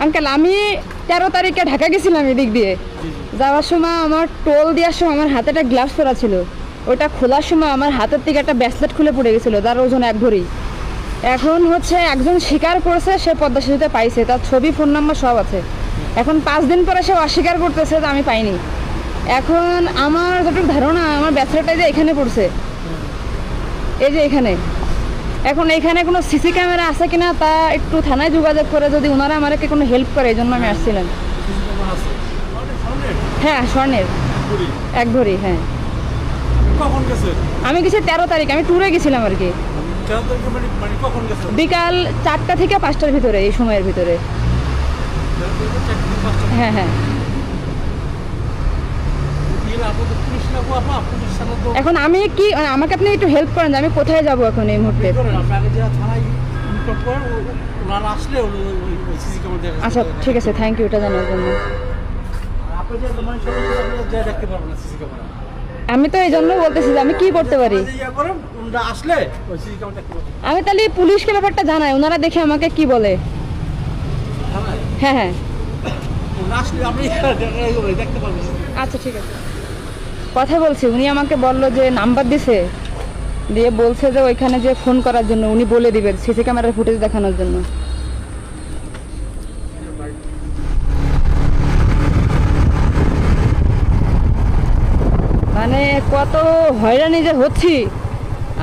Uncle আমি 13 তারিখে ঢাকা গেছিলাম এদিক দিয়ে, যাওয়ার সময় আমার টোল দেওয়ার সময় আমার হাতে একটা গ্লাভস পরা ছিল, ওটা খোলার সময় আমার হাতের থেকে একটা ব্রেসলেট খুলে পড়ে গেছিলো, তার ওজন 1 ভরি। এখন হচ্ছে একজন স্বীকার করেছে সে পদ্মা সেতুতে পাইছে, তার ছবি ফোন নাম্বার সব আছে। এখন 5 দিন পরে সে অস্বীকার করতেছে যে আমি পাইনি। এখন আমার যতটুকু ধারণা আমার ব্রেসলেটটা যে এখানে পড়ছে, এই যে এখানে। এখন এখানে কোনো সিসি ক্যামেরা আছে কিনা তা একটু থানায় যোগাযোগ করে যদি ওনারা আমাকে কোনো হেল্প করে, এই জন্য আমি আসছিলাম। হ্যাঁ স্বর্ণের 1 ভরি। হ্যাঁ আমি গেছি 13 তারিখ, আমি ট্যুরে গেছিলাম আর কি, বিকাল 4টা থেকে 5টার ভিতরে, এই সময়ের ভিতরে। হ্যাঁ হ্যাঁ। এখন আমি কি আমাকে আপনি একটু হেল্প করেন যে আমি কোথায় যাব এখন এই মুহূর্তে? আচ্ছা ঠিক আছে, থ্যাংক ইউ এটা জানার জন্য। আমি তো এই জন্য বলতেছি যে আমি কি করতে পারি। আমি তাহলে পুলিশকে ব্যাপারটা জানাই, ওনারা দেখে আমাকে কি বলে। হ্যাঁ হ্যাঁ আচ্ছা ঠিক আছে, কথা বলছি। উনি আমাকে বললো যে নাম্বার দিছে, দিয়ে বলছে যে ওইখানে যে ফোন করার জন্য উনি বলে দিবেন সিসি ক্যামেরার ফুটেজ দেখানোর জন্য। মানে কত হয়রানি যে হচ্ছি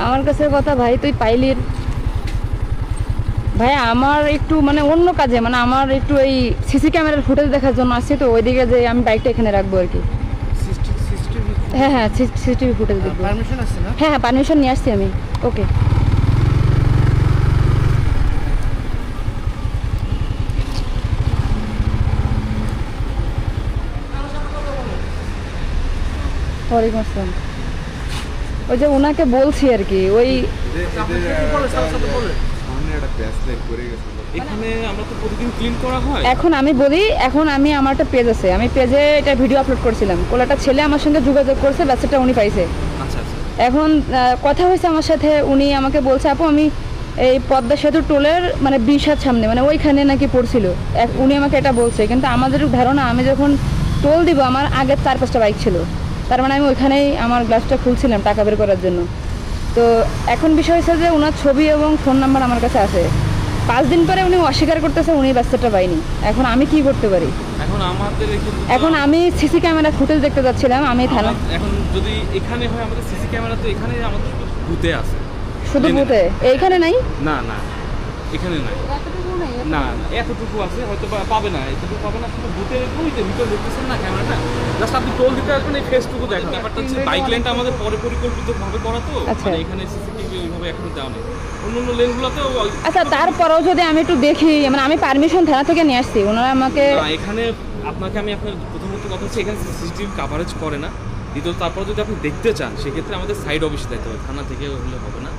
আমার কাছে কথা। ভাই তুই পাইলি ভাই, আমার একটু মানে অন্য কাজে, মানে আমার একটু এই সিসি ক্যামেরার ফুটেজ দেখার জন্য আসছি, তো ওইদিকে যে আমি বাইকটা এখানে রাখবো আর কি। হ্যাঁ হ্যাঁ সিসিটিভি ফুটেজ দেখবো। পারমিশন আছে না? হ্যাঁ হ্যাঁ পারমিশন নিয়ে আসছি আমি। ওকে ওয়ালাইকুম আসসালাম। ওই যে ওনাকে বলছি আর কি, ওই এখন আমি বলি, এখন আমি আমার একটা পেজ আছে, আমি পেজে এটা ভিডিও আপলোড করছিলাম, কোলাটা ছেলে আমার সঙ্গে যোগাযোগ করছে, ব্যাচটা উনি পাইছে। এখন কথা হয়েছে আমার সাথে, উনি আমাকে বলছে আপু আমি এই পদ্মা সেতু টোলের মানে 20 হাত সামনে, মানে ওইখানে নাকি পড়ছিল, উনি আমাকে এটা বলছে। কিন্তু আমাদের ধারণা আমি যখন টোল দিব আমার আগে 4-5টা বাইক ছিল, তার মানে আমি ওইখানেই আমার গ্লাসটা খুলছিলাম টাকা বের করার জন্য। তো এখন বিষয় হচ্ছে যে ওনার ছবি এবং ফোন নাম্বার আমার কাছে আছে। 5 দিন পরে উনি অস্বীকার করতেছে উনি ব্যাচটা পাইনি। এখন আমি কি করতে পারি? এখন আমি সিসি ক্যামেরা ফুটেজ দেখতে যাচ্ছিলাম, আমি থানা। এখন যদি এখানে হয় আমাদের সিসি ক্যামেরা তো এখানে আমাদের ভূতে আছে, শুধু ভূতে এইখানে নাই? না না এখানে নাই, না এতটুকু আছে হয়তো পাবে না, এতটুকু পাবে না, শুধু ভূতের ভিতরে দেখতেছেন না ক্যামেরাটা, জাস্ট আপনি টোল দিতে আসবেন এই ফেসটুকু দেখেন। ব্যাপারটা হচ্ছে বাইক লেনটা আমাদের পরে পরিকল্পিতভাবে করা, তো মানে এখানে সিসিটিভি ওইভাবে এখনো দেওয়া নেই, অন্য লেনগুলোতেও। আচ্ছা তারপরেও যদি আমি একটু দেখি, মানে আমি পারমিশন থানা থেকে নিয়ে আসছি, ওনারা আমাকে এখানে আপনাকে আমি আপনার প্রথমত কথা হচ্ছে এখানে সিসিটিভি কাভারেজ করে না, দ্বিতীয়ত তারপরে যদি আপনি দেখতে চান সেক্ষেত্রে আমাদের সাইড অফিসে যেতে হবে, থানা থেকে হলে হবে না।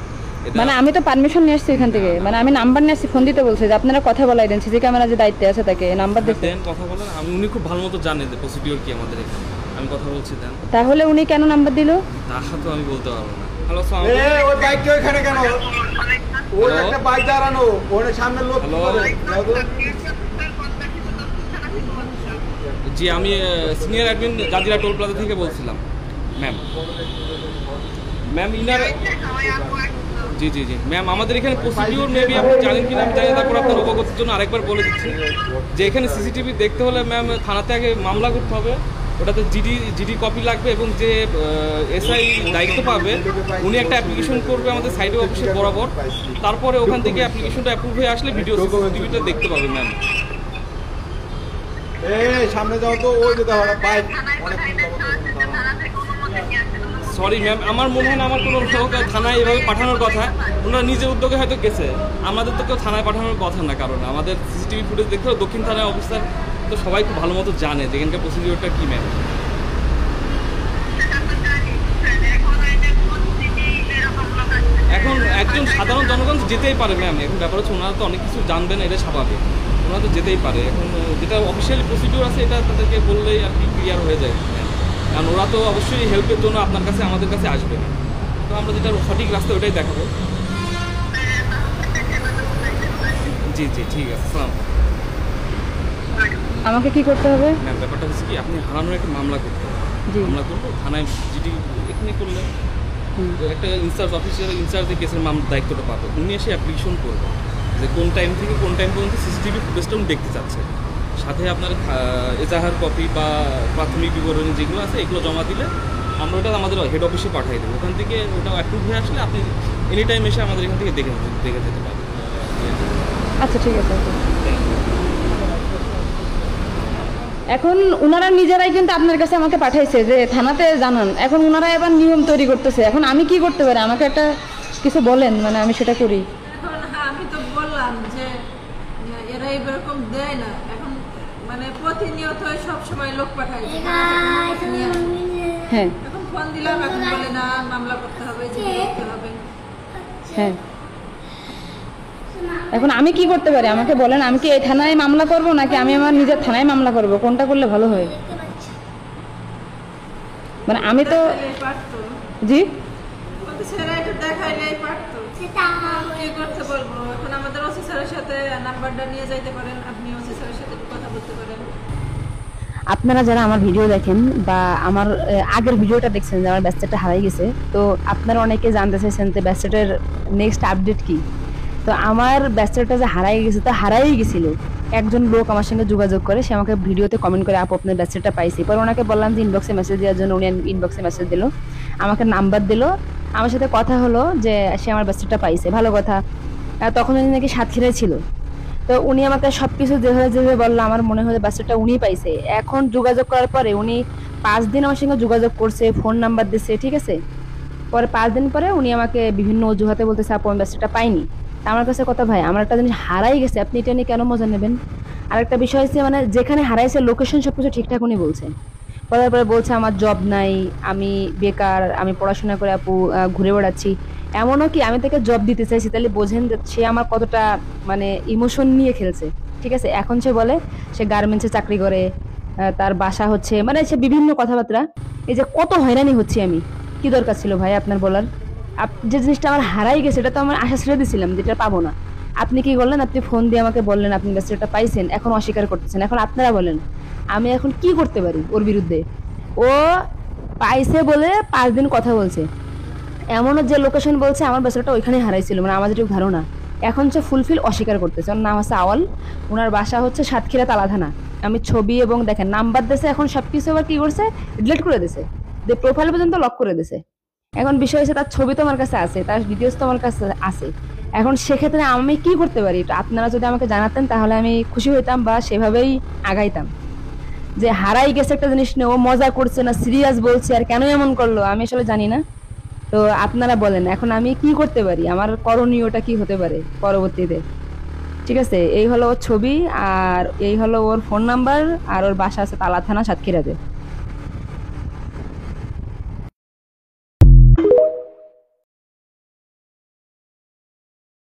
মানে আমি তো পারমিশন নিয়ে আসছি এখান থেকে, মানে আমি নাম্বার নিয়ে আসছি, ফোন দিতে বলছে যে আপনারা কথা বলাই দেন, সিসি ক্যামেরা যে দায়িত্বে আছে তাকে নাম্বার দেন, কথা বলেন। আমি উনি খুব ভালো মতো জানেন যে প্রসিডিওর কি আমাদের এখানে, আমি কথা বলছি দেন। তাহলে উনি কেন নাম্বার দিল তা তো আমি বলতে পারবো না। হ্যালো ওই বাইকটা ওইখানে কেন? ওই একটা বাইক দাঁড়ানো, ওর সামনে লোক। জি আমি সিনিয়র অ্যাডমিন গাজীরা টোল প্লাজা থেকে বলছিলাম ম্যাম। ম্যাম ইনার জি জি জি ম্যাম, আমাদের এখানে প্রসিডিওর মেবি আপনি জানেন কিনা আমি জানি, তারপর আপনার অবগতির জন্য আরেকবার বলে দিচ্ছি যে এখানে সিসিটিভি দেখতে হলে ম্যাম থানাতে আগে মামলা করতে হবে, ওটাতে জিডি কপি লাগবে, এবং যে এসআই দায়িত্ব পাবে উনি একটা অ্যাপ্লিকেশন করবে আমাদের সাইডে অফিসের বরাবর, তারপরে ওখান থেকে অ্যাপ্লিকেশনটা অ্যাপ্রুভ হয়ে আসলে ভিডিও সিসিটিভিটা দেখতে পাবে ম্যাম। সামনে যাও তো, ওই যে বাইক। সরি ম্যাম, আমার মনে হয় না আমার কোনো লোক থানায় এভাবে পাঠানোর কথা, ওনারা নিজের উদ্যোগে হয়তো গেছে, আমাদের তো কেউ থানায় পাঠানোর কথা না, কারণ আমাদের সিসিটিভি ফুটেজ দেখতে হবে, দক্ষিণ থানায় অফিসার তো সবাই খুব ভালো মতো জানে যে এখানকার প্রসিডিওরটা কী ম্যাম। এখন একজন সাধারণ জনগণ যেতেই পারে ম্যাম, এখন ব্যাপার হচ্ছে ওনারা তো অনেক কিছু জানবেন, এটা স্বাভাবিক, ওনারা তো যেতেই পারে। এখন যেটা অফিসিয়ালি প্রসিডিওর আছে এটা তাদেরকে বললেই আর কি ক্লিয়ার হয়ে যায়, কারণ ওরা তো অবশ্যই হেল্পের জন্য আপনার কাছে আমাদের কাছে আসবে, তো আমরা যেটা সঠিক রাস্তা ওটাই দেখাবো। জি জি ঠিক আছে, আসসালাম। আমাকে কি করতে হবে? ম্যাম ব্যাপারটা হচ্ছে কি, আপনি হারানোর একটা মামলা করতে হবে। জি। মামলা করবো থানায়, জিডি এখানে করলে তো একটা ইনচার্জ অফিসিয়াল ইনচার্জ এই কেসের দায়িত্বটা পাবে, উনি এসে অ্যাপ্লিকেশন করবে যে কোন টাইম থেকে কোন টাইম পর্যন্ত সিসিটিভি ফুটেজটা উনি দেখতে চাচ্ছে। সাথে আপনার এজাহার কপি বা প্রাথমিক বিবরণী যেগুলো আছে এগুলো জমা দিলে আমরা ওটা আমাদের হেড অফিসে পাঠিয়ে দেবো। ওখান থেকে ওটা অ্যাপ্রুভ হয়ে আসলে আপনি এনি টাইম এসে আমাদের এখান থেকে দেখে যেতে পারবেন। আচ্ছা ঠিক আছে। এখন ওনারা নিজেরাই কিন্তু আপনার কাছে আমাকে পাঠাইছে যে থানাতে জানান। এখন ওনারা এবার নিয়ম তৈরি করতেছে। এখন আমি কি করতে পারি? আমাকে একটা কিছু বলেন, মানে আমি সেটা করি। এখন হ্যাঁ, আমি তো বললাম যে এরা এরকম দেয় না। এখন মানে প্রতিনিয়ত সব সময় লোক পাঠায় যে হ্যাঁ এখন ফোন দিলাম, এখন বলে না মামলা করতে হবে, যে করতে হবে। হ্যাঁ, এখন আমি কি করতে পারি আমাকে বলেন। আমি কি এই থানায় মামলা করব নাকি আমি আমার নিজের থানায় মামলা করব? কোনটা করলে ভালো হয়? মানে আমি তো দেখাইলেই পারতো, জি বলতে ছেড়ে এটা দেখাইলেই পারতো। কি করতে বলবো? এখন আমাদের ওসি স্যারের সাথে নাম্বারটা নিয়ে যাইতে পারেন, আপনি ওসি স্যারের সাথে কথা বলতে পারেন। আপনারা যারা আমার ভিডিও দেখেন বা আমার আগের ভিডিওটা দেখছেন যে আমার ব্যাচেটটা হারাই গেছে, তো আপনারা অনেকে জানতে চাইছেন যে ব্যাচেটের নেক্সট আপডেট কি। তো আমার ব্যাচেটটা যে হারাই গেছে, তো হারাই গেছিল। একজন লোক আমার সঙ্গে যোগাযোগ করে, সে আমাকে ভিডিওতে কমেন্ট করে আপু আপনার ব্যাচেটটা পাইছি। পরে ওনাকে বললাম যে ইনবক্সে মেসেজ দেওয়ার জন্য, উনি ইনবক্সে মেসেজ দিল, আমাকে নাম্বার দিল, আমার সাথে কথা হলো যে সে আমার ব্যাচেটটা পাইছে, ভালো কথা। তখন উনি নাকি সাতক্ষীরায় ছিল। তো উনি আমাকে সব কিছু যেভাবে বললো আমার মনে হয় বাচ্চাটা উনিই পাইছে। এখন যোগাযোগ করার পরে উনি 5 দিন আমার সঙ্গে যোগাযোগ করছে, ফোন নাম্বার দিচ্ছে, ঠিক আছে। পরে 5 দিন পরে উনি আমাকে বিভিন্ন অজুহাতে বলতেছে আপু আমি বাচ্চাটা পাইনি। তা আমার কাছে কথা, ভাই আমার একটা জিনিস হারাই গেছে, আপনি এটা নিয়ে কেন মজা নেবেন? আর একটা বিষয় হচ্ছে মানে যেখানে হারাইছে লোকেশন সব কিছু ঠিকঠাক উনি বলছে। পরে বলছে আমার জব নাই, আমি বেকার, আমি পড়াশোনা করে আপু ঘুরে বেড়াচ্ছি। এমনও কি আমি তাকে জব দিতে চাইছি, তাহলে বোঝেন যে সে আমার কতটা মানে ইমোশন নিয়ে খেলছে, ঠিক আছে। এখন সে বলে সে গার্মেন্টসে চাকরি করে, তার বাসা হচ্ছে, মানে সে বিভিন্ন কথাবার্তা। এই যে কত হয়রানি হচ্ছে, আমি কি দরকার ছিল ভাই আপনার বলার? যে জিনিসটা আমার হারাই গেছে এটা তো আমার আশা ছেড়ে দিয়েছিলাম যেটা পাবো না। আপনি কি করলেন? আপনি ফোন দিয়ে আমাকে বললেন আপনি ব্যাচেলরটা পাইছেন, এখন অস্বীকার করতেছেন। এখন আপনারা বলেন আমি এখন কি করতে পারি ওর বিরুদ্ধে? ও পাইছে বলে 5 দিন কথা বলছে, এমনও যে লোকেশন বলছে আমার ব্যাচেলরটা ওইখানে হারাইছিল, মানে আমার যেটুকু ধারণা। এখন সে ফুলফিল অস্বীকার করতেছে। ওর নাম আছে আওয়াল, ওনার বাসা হচ্ছে সাতক্ষীরা তালাথানা। আমি ছবি এবং দেখেন নাম্বার দিয়েছে, এখন সবকিছু আবার কি করছে ডিলিট করে দিছে, যে প্রোফাইল পর্যন্ত লক করে দিছে। এখন বিষয় হচ্ছে তার ছবি তো আমার কাছে আছে, তার ভিডিওস তো আমার কাছে আছে। এখন সেক্ষেত্রে আমি কি করতে পারি এটা আপনারা যদি আমাকে জানাতেন তাহলে আমি খুশি হইতাম বা সেভাবেই আগাইতাম। যে হারাই গেছে একটা জিনিস নিয়ে ও মজা করছে না সিরিয়াস বলছে, আর কেন এমন করলো আমি আসলে জানি না। তো আপনারা বলেন এখন আমি কি করতে পারি, আমার করণীয়টা কি হতে পারে পরবর্তীতে? ঠিক আছে, এই হলো ওর ছবি, আর এই হলো ওর ফোন নাম্বার, আর ওর বাসা আছে তালা থানা সাতক্ষীরাতে।